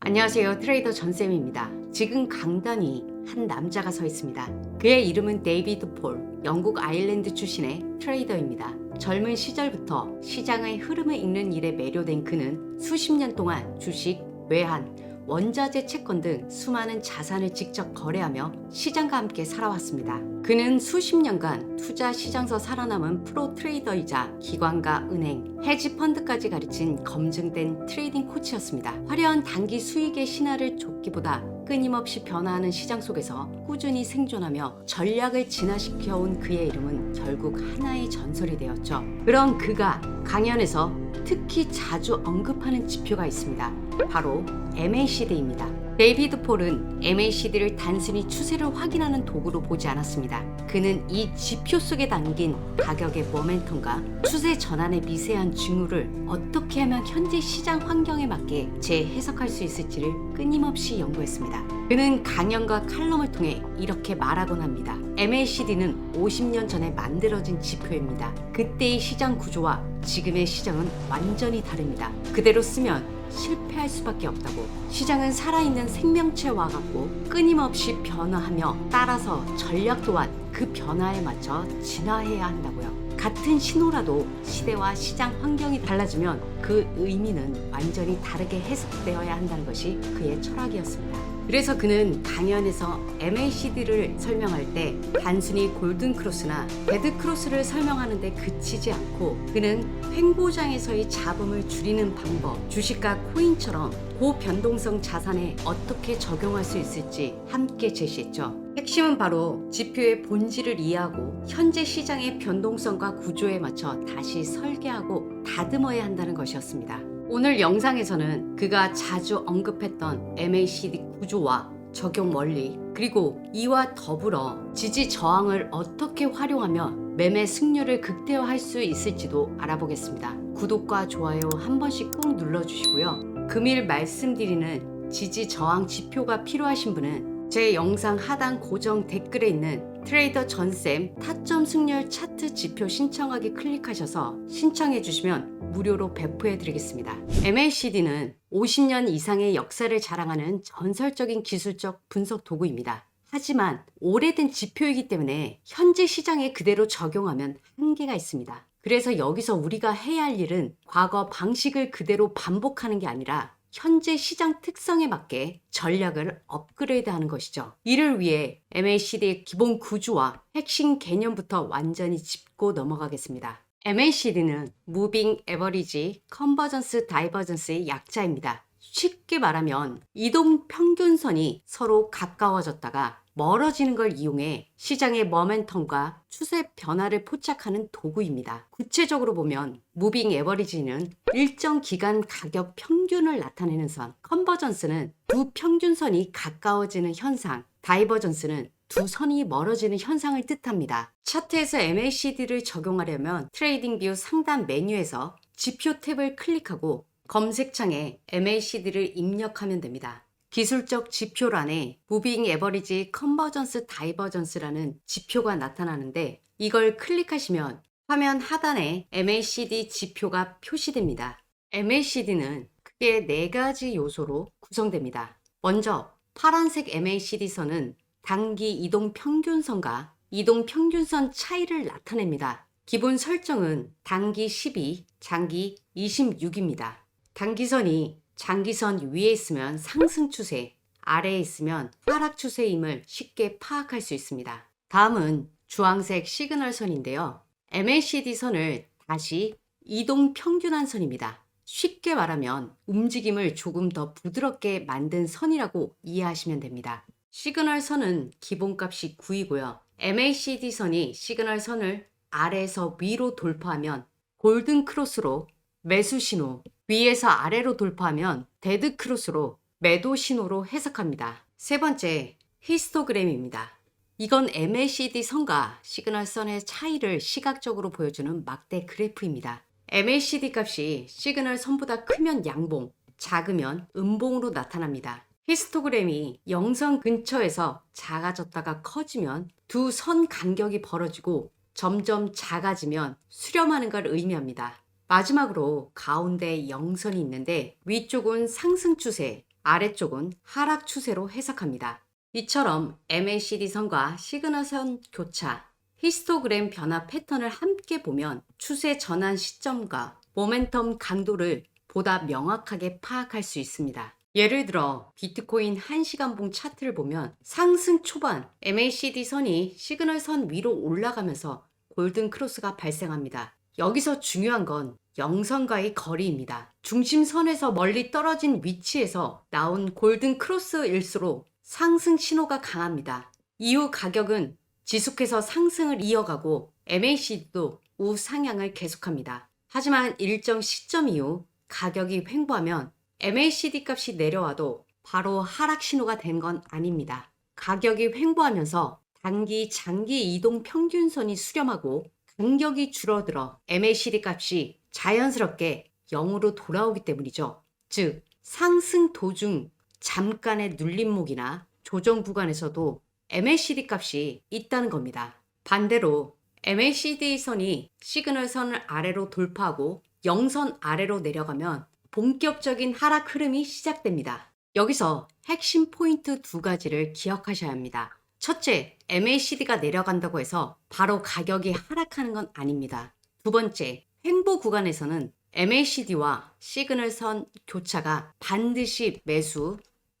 안녕하세요. 트레이더 전쌤입니다. 지금 강단이 한 남자가 서 있습니다. 그의 이름은 데이비드 폴, 영국 아일랜드 출신의 트레이더입니다. 젊은 시절부터 시장의 흐름을 읽는 일에 매료된 그는 수십 년 동안 주식, 외환, 원자재 채권 등 수많은 자산을 직접 거래하며 시장과 함께 살아왔습니다. 그는 수십 년간 투자 시장에서 살아남은 프로 트레이더이자 기관과 은행, 헤지 펀드까지 가르친 검증된 트레이딩 코치였습니다. 화려한 단기 수익의 신화를 쫓기보다 끊임없이 변화하는 시장 속에서 꾸준히 생존하며 전략을 진화시켜온 그의 이름은 결국 하나의 전설이 되었죠. 그런 그가 강연에서 특히 자주 언급하는 지표가 있습니다. 바로 MACD입니다. 데이비드 폴은 MACD를 단순히 추세를 확인하는 도구로 보지 않았습니다. 그는 이 지표 속에 담긴 가격의 모멘텀과 추세 전환의 미세한 징후를 어떻게 하면 현재 시장 환경에 맞게 재해석할 수 있을지를 끊임없이 연구했습니다. 그는 강연과 칼럼을 통해 이렇게 말하곤 합니다. MACD는 50년 전에 만들어진 지표입니다. 그때의 시장 구조와 지금의 시장은 완전히 다릅니다. 그대로 쓰면 실패할 수밖에 없다고. 시장은 살아있는 생명체와 같고 끊임없이 변화하며 따라서 전략 또한 그 변화에 맞춰 진화해야 한다고요. 같은 신호라도 시대와 시장 환경이 달라지면 그 의미는 완전히 다르게 해석되어야 한다는 것이 그의 철학이었습니다. 그래서 그는 강연에서 MACD를 설명할 때 단순히 골든크로스나 데드크로스를 설명하는 데 그치지 않고 그는 횡보장에서의 잡음을 줄이는 방법, 주식과 코인처럼 고변동성 자산에 어떻게 적용할 수 있을지 함께 제시했죠. 핵심은 바로 지표의 본질을 이해하고 현재 시장의 변동성과 구조에 맞춰 다시 설계하고 다듬어야 한다는 것이었습니다. 오늘 영상에서는 그가 자주 언급했던 MACD 구조와 적용 원리, 그리고 이와 더불어 지지 저항을 어떻게 활용하며 매매 승률을 극대화할 수 있을지도 알아보겠습니다. 구독과 좋아요 한 번씩 꾹 눌러주시고요. 금일 말씀드리는 지지 저항 지표가 필요하신 분은 제 영상 하단 고정 댓글에 있는 트레이더 전쌤 타점 승률 차트 지표 신청하기 클릭하셔서 신청해 주시면 무료로 배포해 드리겠습니다. MACD는 50년 이상의 역사를 자랑하는 전설적인 기술적 분석 도구입니다. 하지만 오래된 지표이기 때문에 현재 시장에 그대로 적용하면 한계가 있습니다. 그래서 여기서 우리가 해야 할 일은 과거 방식을 그대로 반복하는 게 아니라 현재 시장 특성에 맞게 전략을 업그레이드하는 것이죠. 이를 위해 MACD의 기본 구조와 핵심 개념부터 완전히 짚고 넘어가겠습니다. MACD는 Moving Average Convergence Divergence의 약자입니다. 쉽게 말하면 이동 평균선이 서로 가까워졌다가 멀어지는 걸 이용해 시장의 모멘텀과 추세 변화를 포착하는 도구입니다. 구체적으로 보면 무빙 에버리지는 일정 기간 가격 평균을 나타내는 선, 컨버전스는 두 평균선이 가까워지는 현상, 다이버전스는 두 선이 멀어지는 현상을 뜻합니다. 차트에서 MACD를 적용하려면 트레이딩 뷰 상단 메뉴에서 지표 탭을 클릭하고 검색창에 MACD를 입력하면 됩니다. 기술적 지표란에 무빙 에버리지 컨버전스 다이버전스라는 지표가 나타나는데 이걸 클릭하시면 화면 하단에 MACD 지표가 표시됩니다. MACD는 크게 4가지 요소로 구성됩니다. 먼저 파란색 MACD 선은 단기 이동 평균선과 이동 평균선 차이를 나타냅니다. 기본 설정은 단기 12, 장기 26입니다. 단기선이 장기선 위에 있으면 상승 추세, 아래에 있으면 하락 추세임을 쉽게 파악할 수 있습니다. 다음은 주황색 시그널 선인데요. MACD 선을 다시 이동 평균한 선입니다. 쉽게 말하면 움직임을 조금 더 부드럽게 만든 선이라고 이해하시면 됩니다. 시그널 선은 기본값이 9이고요. MACD 선이 시그널 선을 아래에서 위로 돌파하면 골든 크로스로 매수 신호, 위에서 아래로 돌파하면 데드 크로스로 매도 신호로 해석합니다. 세 번째, 히스토그램입니다. 이건 MACD 선과 시그널 선의 차이를 시각적으로 보여주는 막대 그래프입니다. MACD 값이 시그널 선보다 크면 양봉, 작으면 음봉으로 나타납니다. 히스토그램이 0선 근처에서 작아졌다가 커지면 두 선 간격이 벌어지고 점점 작아지면 수렴하는 걸 의미합니다. 마지막으로 가운데 0선이 있는데 위쪽은 상승 추세, 아래쪽은 하락 추세로 해석합니다. 이처럼 MACD 선과 시그널 선 교차, 히스토그램 변화 패턴을 함께 보면 추세 전환 시점과 모멘텀 강도를 보다 명확하게 파악할 수 있습니다. 예를 들어 비트코인 1시간봉 차트를 보면 상승 초반 MACD 선이 시그널 선 위로 올라가면서 골든 크로스가 발생합니다. 여기서 중요한 건 영선과의 거리입니다. 중심선에서 멀리 떨어진 위치에서 나온 골든 크로스일수록 상승 신호가 강합니다. 이후 가격은 지속해서 상승을 이어가고 MACD도 우상향을 계속합니다. 하지만 일정 시점 이후 가격이 횡보하면 MACD 값이 내려와도 바로 하락 신호가 된 건 아닙니다. 가격이 횡보하면서 단기 장기 이동 평균선이 수렴하고 간격이 줄어들어 MACD 값이 자연스럽게 0으로 돌아오기 때문이죠. 즉 상승 도중 잠깐의 눌림목이나 조정 구간에서도 MACD 값이 있다는 겁니다. 반대로 MACD 선이 시그널 선을 아래로 돌파하고 0선 아래로 내려가면 본격적인 하락 흐름이 시작됩니다. 여기서 핵심 포인트 두 가지를 기억하셔야 합니다. 첫째, MACD가 내려간다고 해서 바로 가격이 하락하는 건 아닙니다. 두 번째, 횡보 구간에서는 MACD와 시그널 선 교차가 반드시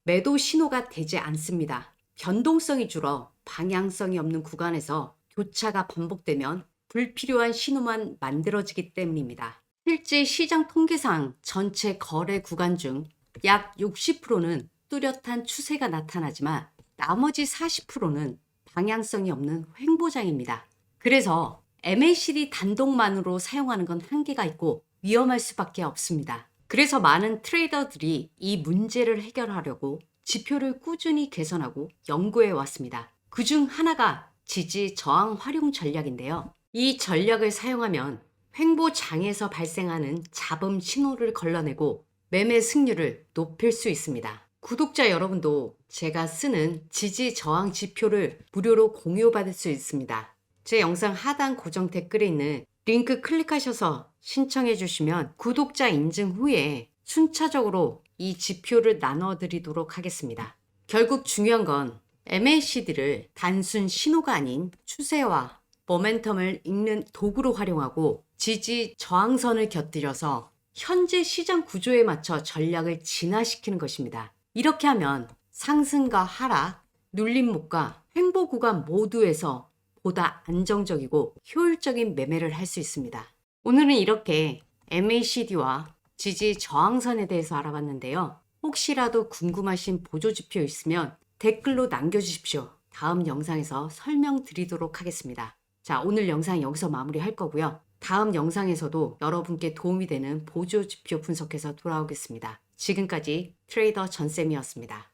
매도 신호가 되지 않습니다. 변동성이 줄어 방향성이 없는 구간에서 교차가 반복되면 불필요한 신호만 만들어지기 때문입니다. 실제 시장 통계상 전체 거래 구간 중 약 60%는 뚜렷한 추세가 나타나지만 나머지 40%는 방향성이 없는 횡보장입니다. 그래서 MACD 단독만으로 사용하는 건 한계가 있고 위험할 수밖에 없습니다. 그래서 많은 트레이더들이 이 문제를 해결하려고 지표를 꾸준히 개선하고 연구해 왔습니다. 그중 하나가 지지 저항 활용 전략인데요. 이 전략을 사용하면 횡보장에서 발생하는 잡음 신호를 걸러내고 매매 승률을 높일 수 있습니다. 구독자 여러분도 제가 쓰는 지지 저항 지표를 무료로 공유받을 수 있습니다. 제 영상 하단 고정 댓글에 있는 링크 클릭하셔서 신청해 주시면 구독자 인증 후에 순차적으로 이 지표를 나눠드리도록 하겠습니다. 결국 중요한 건 MACD를 단순 신호가 아닌 추세와 모멘텀을 읽는 도구로 활용하고 지지 저항선을 곁들여서 현재 시장 구조에 맞춰 전략을 진화시키는 것입니다. 이렇게 하면 상승과 하락, 눌림목과 횡보 구간 모두에서 보다 안정적이고 효율적인 매매를 할 수 있습니다. 오늘은 이렇게 MACD와 지지 저항선에 대해서 알아봤는데요. 혹시라도 궁금하신 보조지표 있으면 댓글로 남겨주십시오. 다음 영상에서 설명드리도록 하겠습니다. 자, 오늘 영상 여기서 마무리할 거고요. 다음 영상에서도 여러분께 도움이 되는 보조지표 분석해서 돌아오겠습니다. 지금까지 트레이더 전쌤이었습니다.